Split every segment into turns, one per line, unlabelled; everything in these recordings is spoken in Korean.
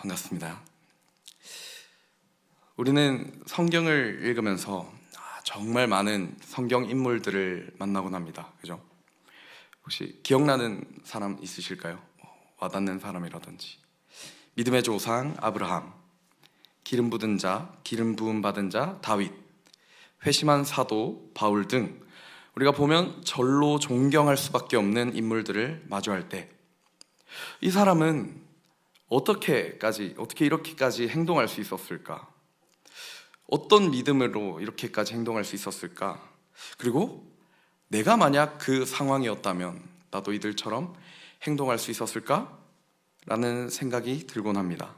반갑습니다. 우리는 성경을 읽으면서 정말 많은 성경 인물들을 만나곤 합니다. 그죠? 혹시 기억나는 사람 있으실까요? 와닿는 사람이라든지 믿음의 조상 아브라함, 기름 부은 자, 기름 부음 받은 자 다윗, 회심한 사도 바울 등 우리가 보면 절로 존경할 수밖에 없는 인물들을 마주할 때 이 사람은 어떻게 이렇게까지 행동할 수 있었을까? 어떤 믿음으로 이렇게까지 행동할 수 있었을까? 그리고 내가 만약 그 상황이었다면 나도 이들처럼 행동할 수 있었을까? 라는 생각이 들곤 합니다.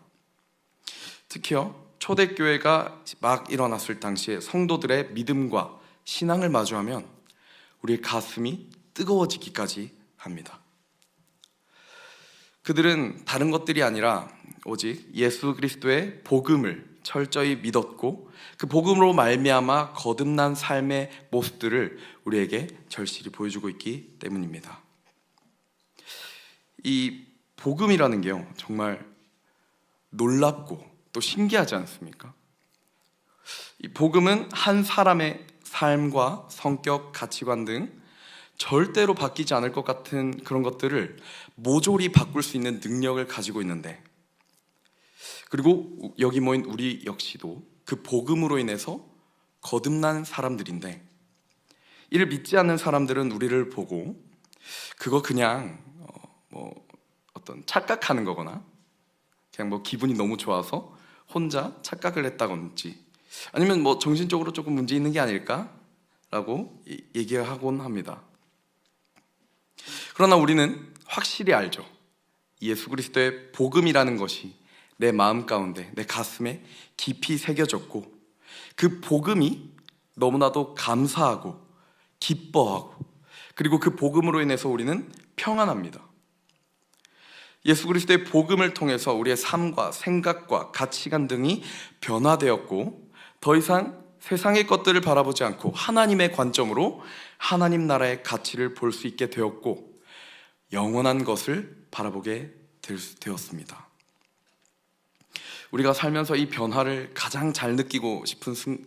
특히요, 초대교회가 막 일어났을 당시에 성도들의 믿음과 신앙을 마주하면 우리의 가슴이 뜨거워지기까지 합니다. 그들은 다른 것들이 아니라 오직 예수 그리스도의 복음을 철저히 믿었고 그 복음으로 말미암아 거듭난 삶의 모습들을 우리에게 절실히 보여주고 있기 때문입니다. 이 복음이라는 게요, 정말 놀랍고 또 신기하지 않습니까? 이 복음은 한 사람의 삶과 성격, 가치관 등 절대로 바뀌지 않을 것 같은 그런 것들을 모조리 바꿀 수 있는 능력을 가지고 있는데, 그리고 여기 모인 우리 역시도 그 복음으로 인해서 거듭난 사람들인데, 이를 믿지 않는 사람들은 우리를 보고 그거 그냥 어떤 착각하는 거거나 그냥 기분이 너무 좋아서 혼자 착각을 했다든지 아니면 정신적으로 조금 문제 있는 게 아닐까라고 얘기하곤 합니다. 그러나 우리는 확실히 알죠. 예수 그리스도의 복음이라는 것이 내 마음 가운데, 내 가슴에 깊이 새겨졌고 그 복음이 너무나도 감사하고 기뻐하고 그리고 그 복음으로 인해서 우리는 평안합니다. 예수 그리스도의 복음을 통해서 우리의 삶과 생각과 가치관 등이 변화되었고 더 이상 세상의 것들을 바라보지 않고 하나님의 관점으로 하나님 나라의 가치를 볼 수 있게 되었고 영원한 것을 바라보게 되었습니다. 우리가 살면서 이 변화를 가장 잘 느끼고 싶은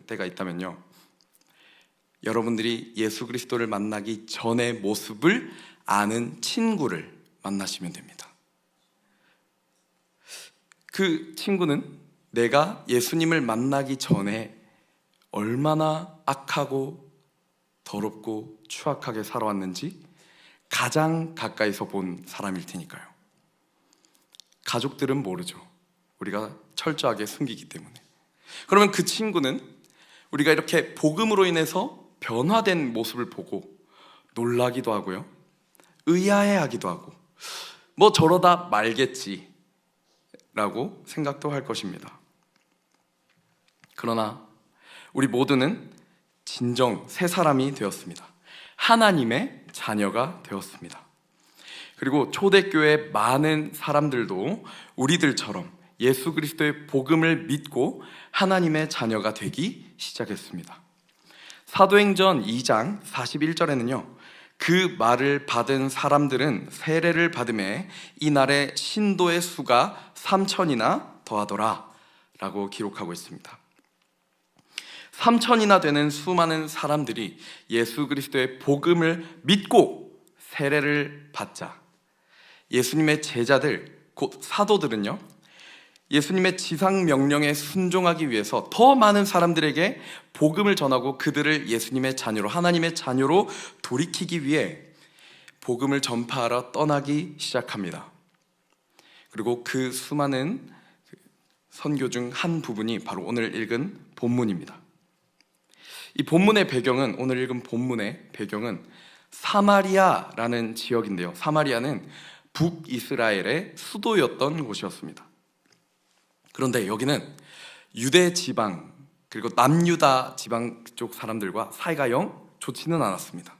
때가 있다면요, 여러분들이 예수 그리스도를 만나기 전의 모습을 아는 친구를 만나시면 됩니다. 그 친구는 내가 예수님을 만나기 전에 얼마나 악하고 더럽고 추악하게 살아왔는지 가장 가까이서 본 사람일 테니까요. 가족들은 모르죠. 우리가 철저하게 숨기기 때문에. 그러면 그 친구는 우리가 이렇게 복음으로 인해서 변화된 모습을 보고 놀라기도 하고요, 의아해하기도 하고 저러다 말겠지 라고 생각도 할 것입니다. 그러나 우리 모두는 진정 새 사람이 되었습니다. 하나님의 자녀가 되었습니다. 그리고 초대교회 많은 사람들도 우리들처럼 예수 그리스도의 복음을 믿고 하나님의 자녀가 되기 시작했습니다. 사도행전 2장 41절에는요 그 말을 받은 사람들은 세례를 받음에 이날에 신도의 수가 3,000이나 더하더라 라고 기록하고 있습니다. 3,000이나 되는 수많은 사람들이 예수 그리스도의 복음을 믿고 세례를 받자 예수님의 제자들, 곧 사도들은요 예수님의 지상 명령에 순종하기 위해서 더 많은 사람들에게 복음을 전하고 그들을 예수님의 자녀로, 하나님의 자녀로 돌이키기 위해 복음을 전파하러 떠나기 시작합니다. 그리고 그 수많은 선교 중 한 부분이 바로 오늘 읽은 본문입니다. 이 본문의 배경은, 오늘 읽은 본문의 배경은 사마리아라는 지역인데요, 사마리아는 북이스라엘의 수도였던 곳이었습니다. 그런데 여기는 유대 지방 그리고 남유다 지방 쪽 사람들과 사이가 영 좋지는 않았습니다.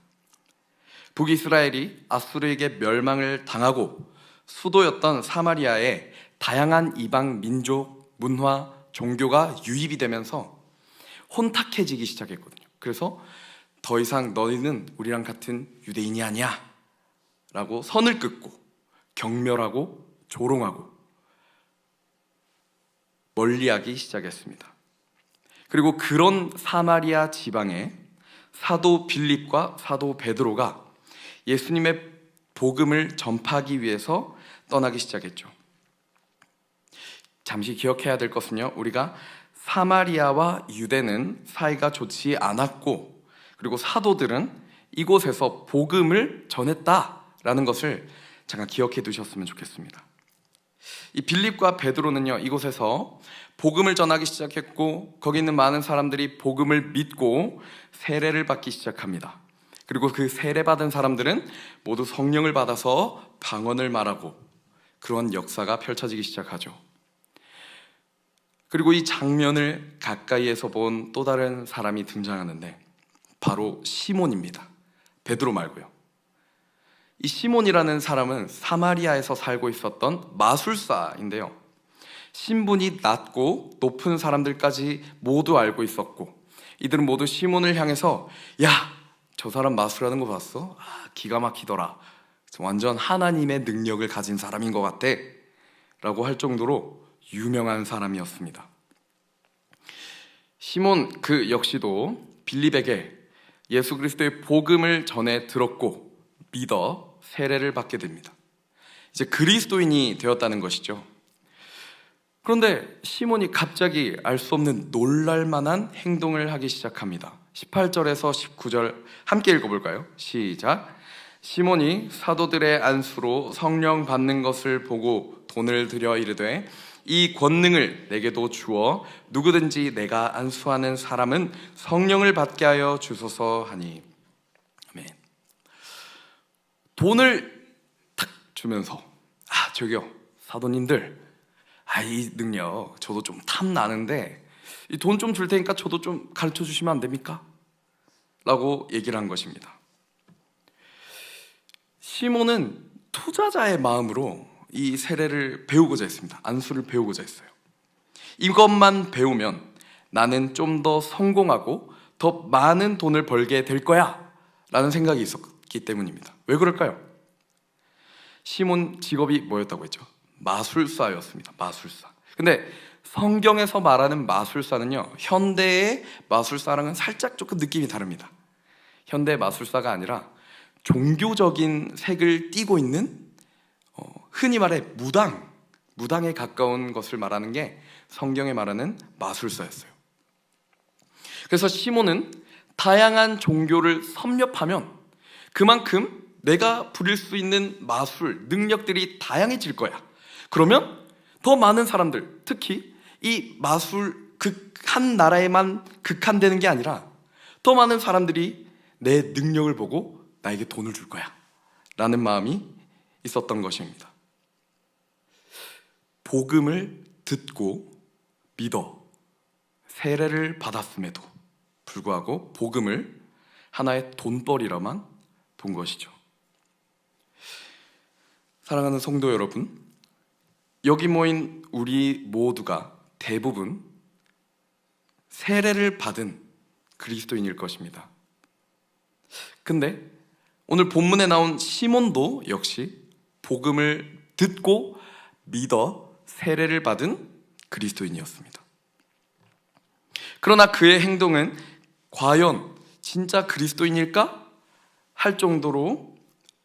북이스라엘이 아수르에게 멸망을 당하고 수도였던 사마리아에 다양한 이방 민족, 문화, 종교가 유입이 되면서 혼탁해지기 시작했거든요. 그래서 더 이상 너희는 우리랑 같은 유대인이 아니야 라고 선을 긋고 경멸하고 조롱하고 멀리하기 시작했습니다. 그리고 그런 사마리아 지방에 사도 빌립과 사도 베드로가 예수님의 복음을 전파하기 위해서 떠나기 시작했죠. 잠시 기억해야 될 것은요, 우리가 사마리아와 유대는 사이가 좋지 않았고, 그리고 사도들은 이곳에서 복음을 전했다라는 것을 잠깐 기억해 두셨으면 좋겠습니다. 이 빌립과 베드로는요, 이곳에서 복음을 전하기 시작했고, 거기 있는 많은 사람들이 복음을 믿고 세례를 받기 시작합니다. 그리고 그 세례받은 사람들은 모두 성령을 받아서 방언을 말하고 그런 역사가 펼쳐지기 시작하죠. 그리고 이 장면을 가까이에서 본 또 다른 사람이 등장하는데 바로 시몬입니다. 베드로 말고요. 이 시몬이라는 사람은 사마리아에서 살고 있었던 마술사인데요, 신분이 낮고 높은 사람들까지 모두 알고 있었고, 이들은 모두 시몬을 향해서 야, 저 사람 마술하는 거 봤어? 기가 막히더라. 완전 하나님의 능력을 가진 사람인 것 같아 라고 할 정도로 유명한 사람이었습니다. 시몬 그 역시도 빌립에게 예수 그리스도의 복음을 전해 들었고 믿어 세례를 받게 됩니다. 이제 그리스도인이 되었다는 것이죠. 그런데 시몬이 갑자기 알 수 없는 놀랄만한 행동을 하기 시작합니다. 18절에서 19절 함께 읽어볼까요? 시작. 시몬이 사도들의 안수로 성령 받는 것을 보고 돈을 들여 이르되 이 권능을 내게도 주어 누구든지 내가 안수하는 사람은 성령을 받게 하여 주소서 하니. 아멘. 돈을 탁 주면서 저기요 사도님들, 이 능력 저도 좀 탐나는데 이 돈 좀 줄 테니까 저도 좀 가르쳐 주시면 안 됩니까? 라고 얘기를 한 것입니다. 시몬은 투자자의 마음으로 이 세례를 배우고자 했습니다. 안수를 배우고자 했어요. 이것만 배우면 나는 좀 더 성공하고 더 많은 돈을 벌게 될 거야 라는 생각이 있었기 때문입니다. 왜 그럴까요? 시몬 직업이 뭐였다고 했죠? 마술사였습니다. 마술사. 근데 성경에서 말하는 마술사는요, 현대의 마술사랑은 살짝 조금 느낌이 다릅니다. 현대 마술사가 아니라 종교적인 색을 띠고 있는 흔히 말해 무당에 가까운 것을 말하는 게 성경에 말하는 마술사였어요. 그래서 시몬은 다양한 종교를 섭렵하면 그만큼 내가 부릴 수 있는 마술, 능력들이 다양해질 거야. 그러면 더 많은 사람들, 특히 이 마술 한 나라에만 극한되는 게 아니라 더 많은 사람들이 내 능력을 보고 나에게 돈을 줄 거야 라는 마음이 있었던 것입니다. 복음을 듣고 믿어 세례를 받았음에도 불구하고 복음을 하나의 돈벌이로만 본 것이죠. 사랑하는 성도 여러분, 여기 모인 우리 모두가 대부분 세례를 받은 그리스도인일 것입니다. 근데 오늘 본문에 나온 시몬도 역시 복음을 듣고 믿어 세례를 받은 그리스도인이었습니다. 그러나 그의 행동은 과연 진짜 그리스도인일까? 할 정도로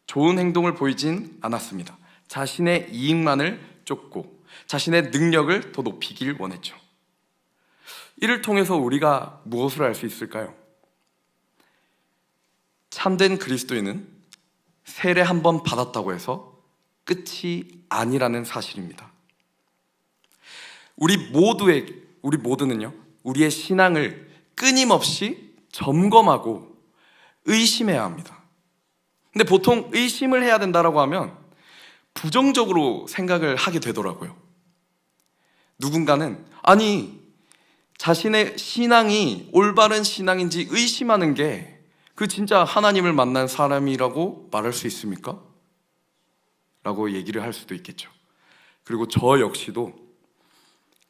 좋은 행동을 보이진 않았습니다. 자신의 이익만을 쫓고 자신의 능력을 더 높이길 원했죠. 이를 통해서 우리가 무엇을 알 수 있을까요? 참된 그리스도인은 세례 한 번 받았다고 해서 끝이 아니라는 사실입니다. 우리 모두는요, 우리의 신앙을 끊임없이 점검하고 의심해야 합니다. 근데 보통 의심을 해야 된다고 하면 부정적으로 생각을 하게 되더라고요. 누군가는 자신의 신앙이 올바른 신앙인지 의심하는 게 그 진짜 하나님을 만난 사람이라고 말할 수 있습니까? 라고 얘기를 할 수도 있겠죠. 그리고 저 역시도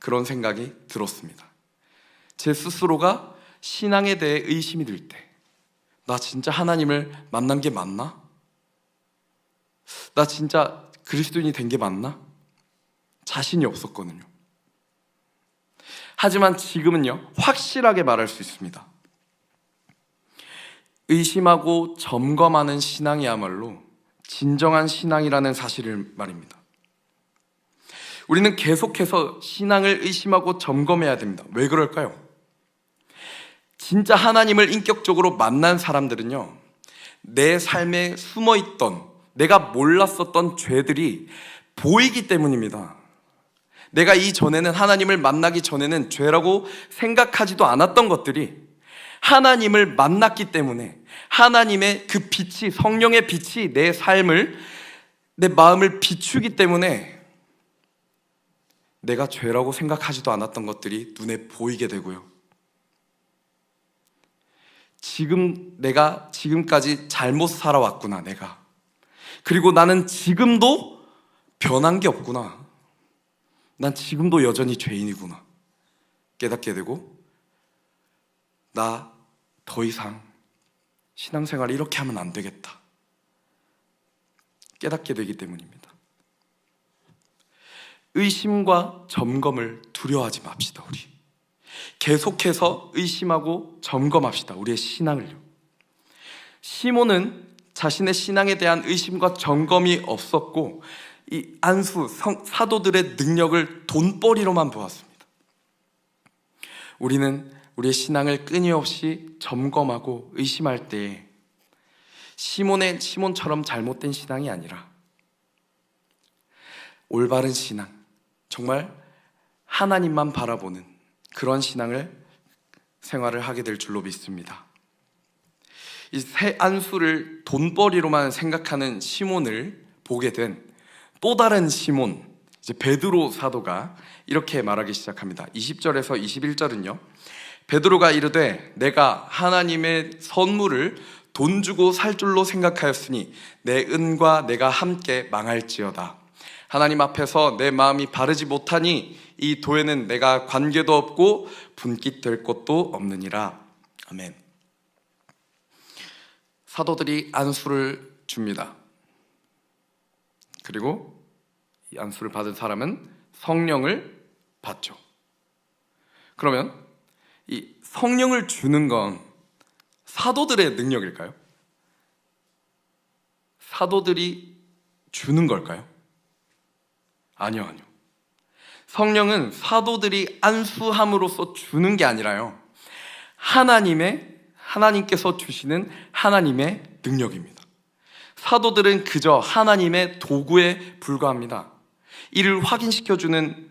그런 생각이 들었습니다. 제 스스로가 신앙에 대해 의심이 들 때, 나 진짜 하나님을 만난 게 맞나? 나 진짜 그리스도인이 된 게 맞나? 자신이 없었거든요. 하지만 지금은요, 확실하게 말할 수 있습니다. 의심하고 점검하는 신앙이야말로 진정한 신앙이라는 사실을 말입니다. 우리는 계속해서 신앙을 의심하고 점검해야 됩니다. 왜 그럴까요? 진짜 하나님을 인격적으로 만난 사람들은요, 내 삶에 숨어있던, 내가 몰랐었던 죄들이 보이기 때문입니다. 내가 이전에는, 하나님을 만나기 전에는 죄라고 생각하지도 않았던 것들이 하나님을 만났기 때문에 하나님의 그 빛이, 성령의 빛이 내 삶을, 내 마음을 비추기 때문에 내가 죄라고 생각하지도 않았던 것들이 눈에 보이게 되고요, 내가 지금까지 잘못 살아왔구나, 내가. 그리고 나는 지금도 변한 게 없구나. 난 지금도 여전히 죄인이구나 깨닫게 되고, 나 더 이상 신앙생활을 이렇게 하면 안 되겠다 깨닫게 되기 때문입니다. 의심과 점검을 두려워하지 맙시다. 우리 계속해서 의심하고 점검합시다. 우리의 신앙을요. 시몬은 자신의 신앙에 대한 의심과 점검이 없었고, 이 안수, 사도들의 능력을 돈벌이로만 보았습니다. 우리는 우리의 신앙을 끊임없이 점검하고 의심할 때 시몬처럼 잘못된 신앙이 아니라 올바른 신앙, 정말 하나님만 바라보는 그런 생활을 하게 될 줄로 믿습니다. 이 새 안수를 돈벌이로만 생각하는 시몬을 보게 된 또 다른 시몬, 이제 베드로 사도가 이렇게 말하기 시작합니다. 20절에서 21절은요, 베드로가 이르되 내가 하나님의 선물을 돈 주고 살 줄로 생각하였으니 내 은과 내가 함께 망할지어다. 하나님 앞에서 내 마음이 바르지 못하니 이 도에는 내가 관계도 없고 분깃될 것도 없느니라. 아멘. 사도들이 안수를 줍니다. 그리고 이 안수를 받은 사람은 성령을 받죠. 그러면 이 성령을 주는 건 사도들의 능력일까요? 사도들이 주는 걸까요? 아니요. 성령은 사도들이 안수함으로써 주는 게 아니라요, 하나님께서 주시는 하나님의 능력입니다. 사도들은 그저 하나님의 도구에 불과합니다. 이를 확인시켜주는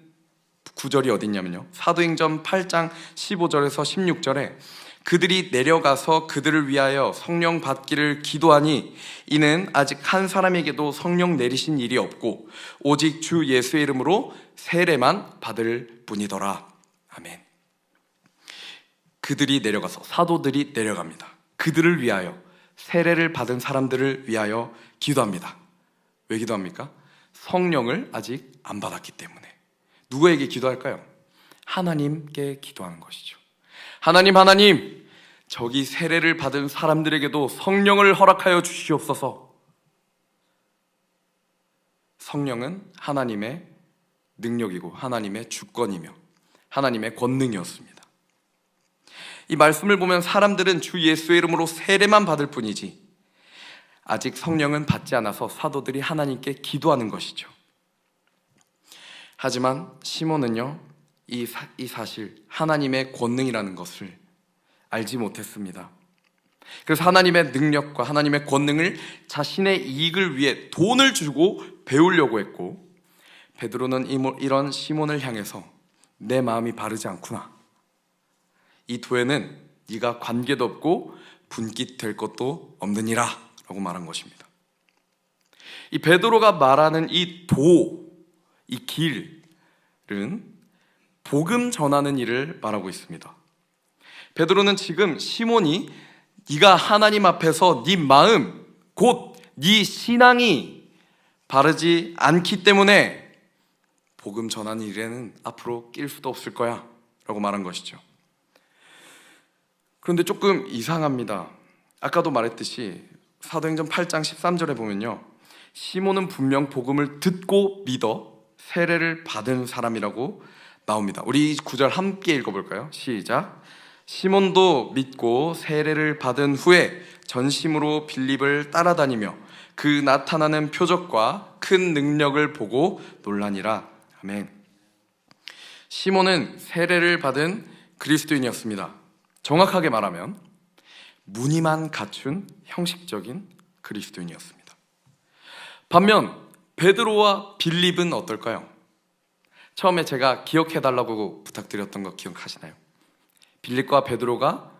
구절이 어디 있냐면요, 사도행전 8장 15절에서 16절에 그들이 내려가서 그들을 위하여 성령 받기를 기도하니 이는 아직 한 사람에게도 성령 내리신 일이 없고 오직 주 예수의 이름으로 세례만 받을 뿐이더라. 아멘. 그들이 내려가서, 사도들이 내려갑니다. 그들을 위하여, 세례를 받은 사람들을 위하여 기도합니다. 왜 기도합니까? 성령을 아직 안 받았기 때문에. 누구에게 기도할까요? 하나님께 기도하는 것이죠. 하나님, 저기 세례를 받은 사람들에게도 성령을 허락하여 주시옵소서. 성령은 하나님의 능력이고 하나님의 주권이며 하나님의 권능이었습니다. 이 말씀을 보면 사람들은 주 예수의 이름으로 세례만 받을 뿐이지 아직 성령은 받지 않아서 사도들이 하나님께 기도하는 것이죠. 하지만 시몬은요, 이 사실, 하나님의 권능이라는 것을 알지 못했습니다. 그래서 하나님의 능력과 하나님의 권능을 자신의 이익을 위해 돈을 주고 배우려고 했고, 베드로는 이런 시몬을 향해서 내 마음이 바르지 않구나, 이 도에는 네가 관계도 없고 분깃될 것도 없느니라 라고 말한 것입니다. 이 베드로가 말하는 이 길은 복음 전하는 일을 말하고 있습니다. 베드로는 지금 시몬이 네가 하나님 앞에서 네 마음, 곧 네 신앙이 바르지 않기 때문에 복음 전하는 일에는 앞으로 낄 수도 없을 거야 라고 말한 것이죠. 그런데 조금 이상합니다. 아까도 말했듯이 사도행전 8장 13절에 보면요, 시몬은 분명 복음을 듣고 믿어 세례를 받은 사람이라고 나옵니다. 우리 이 구절 함께 읽어볼까요? 시작. 시몬도 믿고 세례를 받은 후에 전심으로 빌립을 따라다니며 그 나타나는 표적과 큰 능력을 보고 놀라니라. 아멘. 시몬은 세례를 받은 그리스도인이었습니다. 정확하게 말하면 무늬만 갖춘 형식적인 그리스도인이었습니다. 반면 베드로와 빌립은 어떨까요? 처음에 제가 기억해달라고 부탁드렸던 거 기억하시나요? 빌립과 베드로가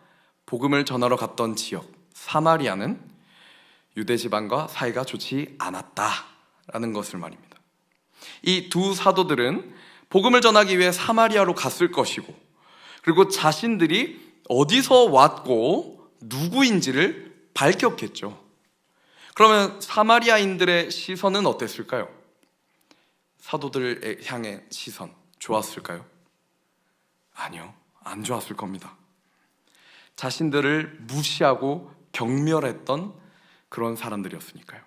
복음을 전하러 갔던 지역 사마리아는 유대 지방과 사이가 좋지 않았다라는 것을 말입니다. 이 두 사도들은 복음을 전하기 위해 사마리아로 갔을 것이고, 그리고 자신들이 어디서 왔고 누구인지를 밝혔겠죠. 그러면 사마리아인들의 시선은 어땠을까요? 사도들을 향해 시선 좋았을까요? 아니요, 안 좋았을 겁니다. 자신들을 무시하고 경멸했던 그런 사람들이었으니까요.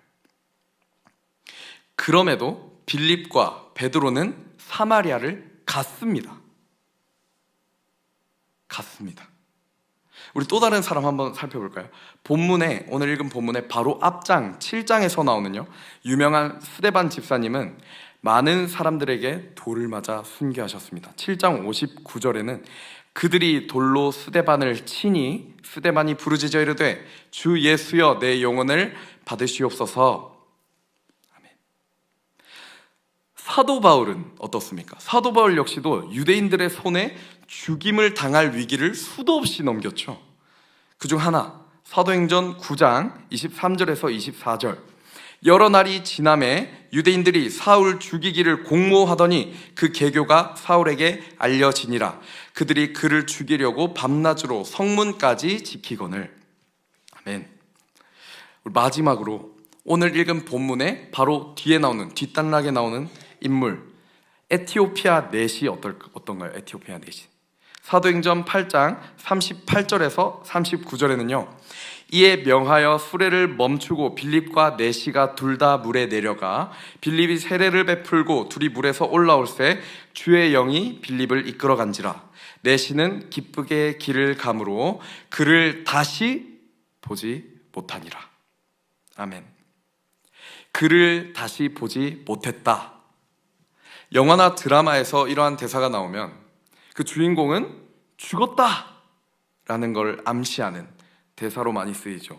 그럼에도 빌립과 베드로는 사마리아를 갔습니다. 우리 또 다른 사람 한번 살펴볼까요? 본문에, 오늘 읽은 본문의 바로 앞장 7장에서 나오는요, 유명한 스데반 집사님은 많은 사람들에게 돌을 맞아 순교하셨습니다. 7장 59절에는 그들이 돌로 스데반을 치니 스데반이 부르짖어 이르되 주 예수여 내 영혼을 받으시옵소서. 아멘. 사도 바울은 어떻습니까? 사도 바울 역시도 유대인들의 손에 죽임을 당할 위기를 수도 없이 넘겼죠. 그중 하나, 사도행전 9장 23절에서 24절. 여러 날이 지남에 유대인들이 사울 죽이기를 공모하더니 그 계교가 사울에게 알려지니라. 그들이 그를 죽이려고 밤낮으로 성문까지 지키거늘. 아멘. 마지막으로 오늘 읽은 본문에 바로 뒤에 나오는, 뒷단락에 나오는 인물, 에티오피아 넷이 어떤가요? 에티오피아 넷이 사도행전 8장 38절에서 39절에는요, 이에 명하여 수레를 멈추고 빌립과 네시가 둘 다 물에 내려가 빌립이 세례를 베풀고 둘이 물에서 올라올새 주의 영이 빌립을 이끌어간지라. 네시는 기쁘게 길을 가므로 그를 다시 보지 못하니라. 아멘. 그를 다시 보지 못했다. 영화나 드라마에서 이러한 대사가 나오면 그 주인공은 죽었다라는 걸 암시하는 대사로 많이 쓰이죠.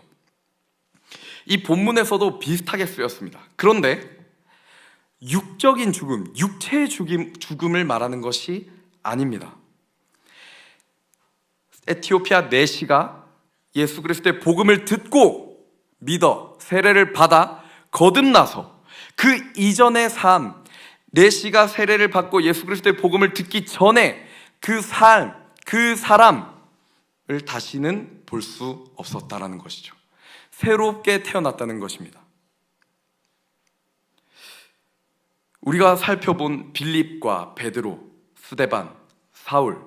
이 본문에서도 비슷하게 쓰였습니다. 그런데 육적인 죽음, 육체의 죽음을 말하는 것이 아닙니다. 에티오피아 네시가 예수 그리스도의 복음을 듣고 믿어 세례를 받아 거듭나서 그 이전의 삶, 네시가 세례를 받고 예수 그리스도의 복음을 듣기 전에 그 삶, 그 사람을 다시는 볼 수 없었다라는 것이죠. 새롭게 태어났다는 것입니다. 우리가 살펴본 빌립과 베드로, 스데반, 사울,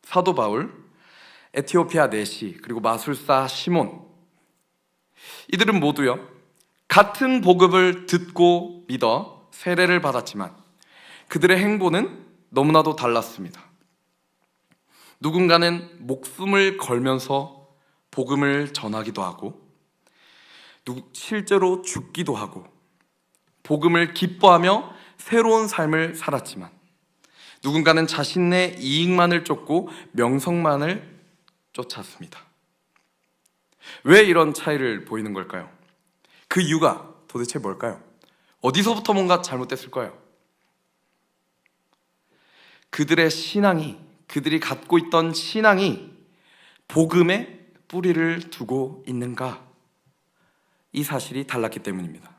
사도 바울, 에티오피아 네시, 그리고 마술사 시몬, 이들은 모두요, 같은 복음을 듣고 믿어 세례를 받았지만 그들의 행보는 너무나도 달랐습니다. 누군가는 목숨을 걸면서 복음을 전하기도 하고, 실제로 죽기도 하고, 복음을 기뻐하며 새로운 삶을 살았지만, 누군가는 자신의 이익만을 쫓고 명성만을 쫓았습니다. 왜 이런 차이를 보이는 걸까요? 그 이유가 도대체 뭘까요? 어디서부터 뭔가 잘못됐을까요? 그들의 신앙이, 그들이 갖고 있던 신앙이 복음에 뿌리를 두고 있는가? 이 사실이 달랐기 때문입니다.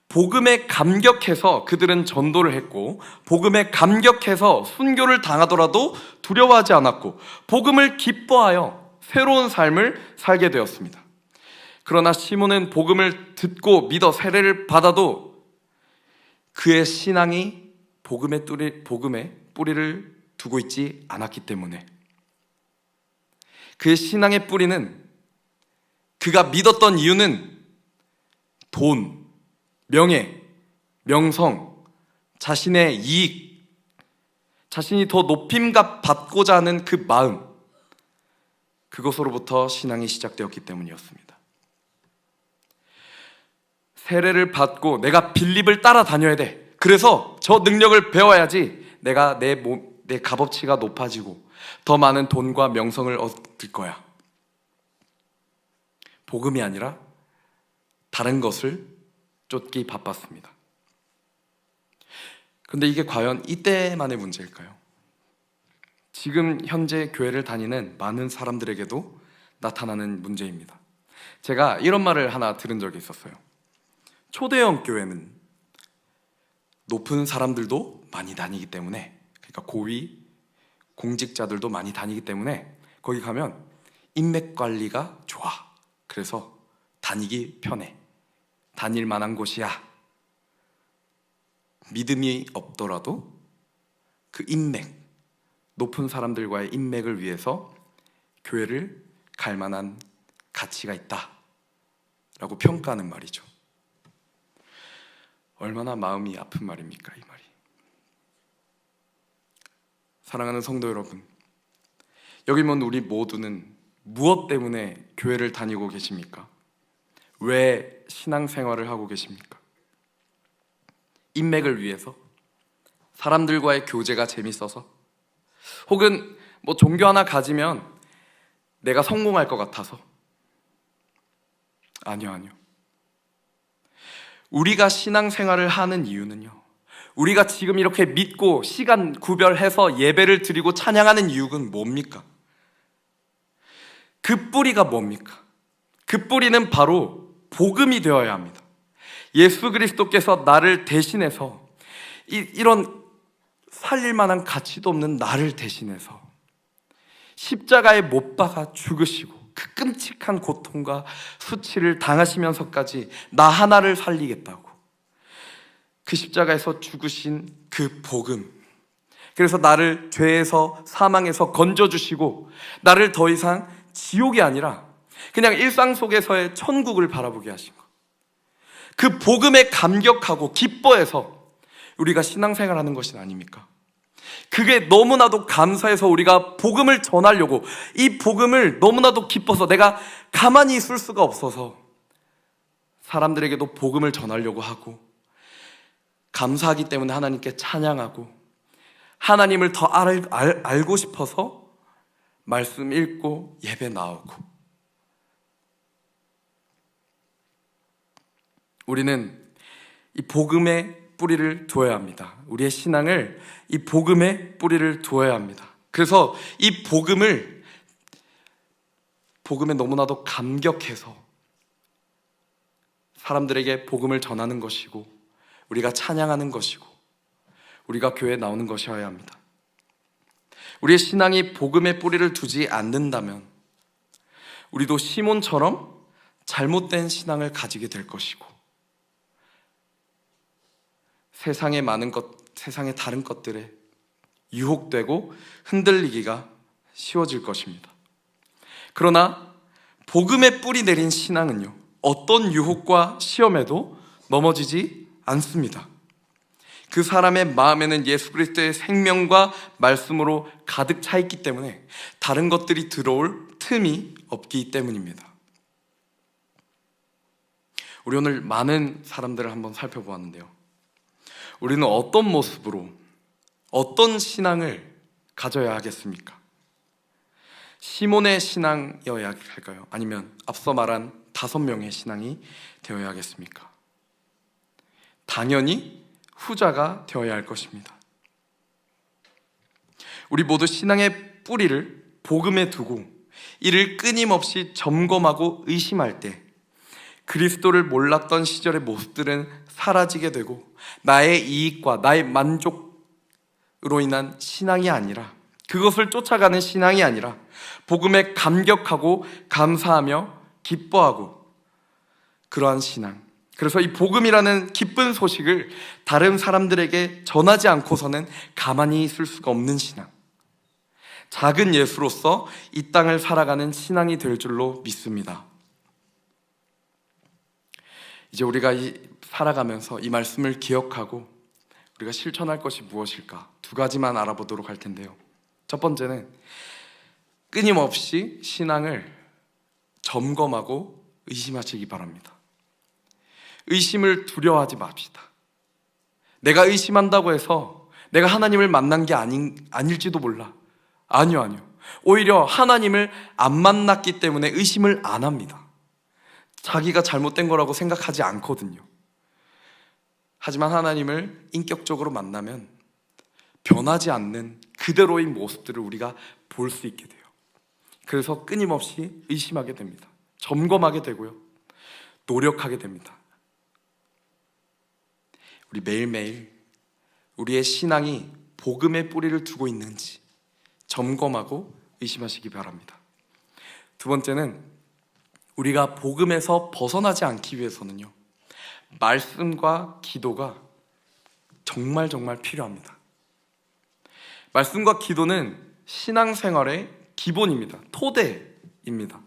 복음에 감격해서 그들은 전도를 했고, 복음에 감격해서 순교를 당하더라도 두려워하지 않았고, 복음을 기뻐하여 새로운 삶을 살게 되었습니다. 그러나 시몬은 복음을 듣고 믿어 세례를 받아도 그의 신앙이 복음에 뿌리를 두고 있지 않았기 때문에, 그의 신앙의 뿌리는, 그가 믿었던 이유는 돈, 명예, 명성, 자신의 이익, 자신이 더 높임값 받고자 하는 그 마음, 그것으로부터 신앙이 시작되었기 때문이었습니다. 세례를 받고 내가 빌립을 따라다녀야 돼. 그래서 저 능력을 배워야지 내가 내 값어치가 높아지고 더 많은 돈과 명성을 얻을 거야. 복음이 아니라 다른 것을 쫓기 바빴습니다. 그런데 이게 과연 이때만의 문제일까요? 지금 현재 교회를 다니는 많은 사람들에게도 나타나는 문제입니다. 제가 이런 말을 하나 들은 적이 있었어요. 초대형 교회는 높은 사람들도 많이 다니기 때문에, 그러니까 고위 공직자들도 많이 다니기 때문에 거기 가면 인맥 관리가 좋아. 그래서 다니기 편해. 다닐 만한 곳이야. 믿음이 없더라도 그 인맥, 높은 사람들과의 인맥을 위해서 교회를 갈 만한 가치가 있다 라고 평가하는 말이죠. 얼마나 마음이 아픈 말입니까, 이 말이. 사랑하는 성도 여러분, 여기 있는 우리 모두는 무엇 때문에 교회를 다니고 계십니까? 왜 신앙생활을 하고 계십니까? 인맥을 위해서? 사람들과의 교제가 재밌어서? 혹은 종교 하나 가지면 내가 성공할 것 같아서? 아니요. 우리가 신앙생활을 하는 이유는요, 우리가 지금 이렇게 믿고 시간 구별해서 예배를 드리고 찬양하는 이유는 뭡니까? 그 뿌리가 뭡니까? 그 뿌리는 바로 복음이 되어야 합니다. 예수 그리스도께서 나를 대신해서 이런 살릴 만한 가치도 없는 나를 대신해서 십자가에 못 박아 죽으시고 그 끔찍한 고통과 수치를 당하시면서까지 나 하나를 살리겠다고 그 십자가에서 죽으신 그 복음, 그래서 나를 죄에서 사망에서 건져주시고 나를 더 이상 지옥이 아니라 그냥 일상 속에서의 천국을 바라보게 하신 것, 그 복음에 감격하고 기뻐해서 우리가 신앙생활하는 것이 아닙니까? 그게 너무나도 감사해서 우리가 복음을 전하려고, 이 복음을 너무나도 기뻐서 내가 가만히 있을 수가 없어서 사람들에게도 복음을 전하려고 하고, 감사하기 때문에 하나님께 찬양하고, 하나님을 더 알고 싶어서 말씀 읽고 예배 나오고. 우리는 이 복음의 뿌리를 두어야 합니다. 우리의 신앙을 이 복음의 뿌리를 두어야 합니다. 그래서 이 복음에 너무나도 감격해서 사람들에게 복음을 전하는 것이고, 우리가 찬양하는 것이고, 우리가 교회에 나오는 것이어야 합니다. 우리의 신앙이 복음의 뿌리를 두지 않는다면 우리도 시몬처럼 잘못된 신앙을 가지게 될 것이고, 세상의 다른 것들에 유혹되고 흔들리기가 쉬워질 것입니다. 그러나 복음의 뿌리 내린 신앙은요, 어떤 유혹과 시험에도 넘어지지 않습니다. 그 사람의 마음에는 예수 그리스도의 생명과 말씀으로 가득 차 있기 때문에 다른 것들이 들어올 틈이 없기 때문입니다. 우리 오늘 많은 사람들을 한번 살펴보았는데요, 우리는 어떤 모습으로, 어떤 신앙을 가져야 하겠습니까? 시몬의 신앙이어야 할까요? 아니면 앞서 말한 5명의 신앙이 되어야 하겠습니까? 당연히 후자가 되어야 할 것입니다. 우리 모두 신앙의 뿌리를 복음에 두고 이를 끊임없이 점검하고 의심할 때 그리스도를 몰랐던 시절의 모습들은 사라지게 되고, 나의 이익과 나의 만족으로 인한 신앙이 아니라, 그것을 쫓아가는 신앙이 아니라 복음에 감격하고 감사하며 기뻐하고, 그러한 신앙, 그래서 이 복음이라는 기쁜 소식을 다른 사람들에게 전하지 않고서는 가만히 있을 수가 없는 신앙, 작은 예수로서 이 땅을 살아가는 신앙이 될 줄로 믿습니다. 이제 우리가 살아가면서 이 말씀을 기억하고 우리가 실천할 것이 무엇일까? 두 가지만 알아보도록 할 텐데요. 첫 번째는 끊임없이 신앙을 점검하고 의심하시기 바랍니다. 의심을 두려워하지 맙시다. 내가 의심한다고 해서 내가 하나님을 만난 게 아닐지도 몰라. 아니요. 오히려 하나님을 안 만났기 때문에 의심을 안 합니다. 자기가 잘못된 거라고 생각하지 않거든요. 하지만 하나님을 인격적으로 만나면 변하지 않는 그대로인 모습들을 우리가 볼 수 있게 돼요. 그래서 끊임없이 의심하게 됩니다. 점검하게 되고요. 노력하게 됩니다. 우리 매일매일 우리의 신앙이 복음의 뿌리를 두고 있는지 점검하고 의심하시기 바랍니다. 두 번째는 우리가 복음에서 벗어나지 않기 위해서는요, 말씀과 기도가 정말 필요합니다. 말씀과 기도는 신앙생활의 기본입니다. 토대입니다.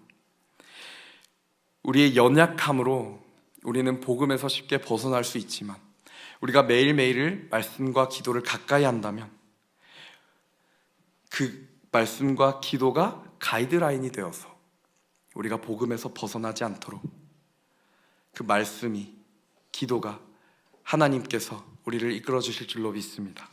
우리의 연약함으로 우리는 복음에서 쉽게 벗어날 수 있지만 우리가 매일매일을 말씀과 기도를 가까이 한다면 그 말씀과 기도가 가이드라인이 되어서 우리가 복음에서 벗어나지 않도록 그 말씀이, 기도가 하나님께서 우리를 이끌어 주실 줄로 믿습니다.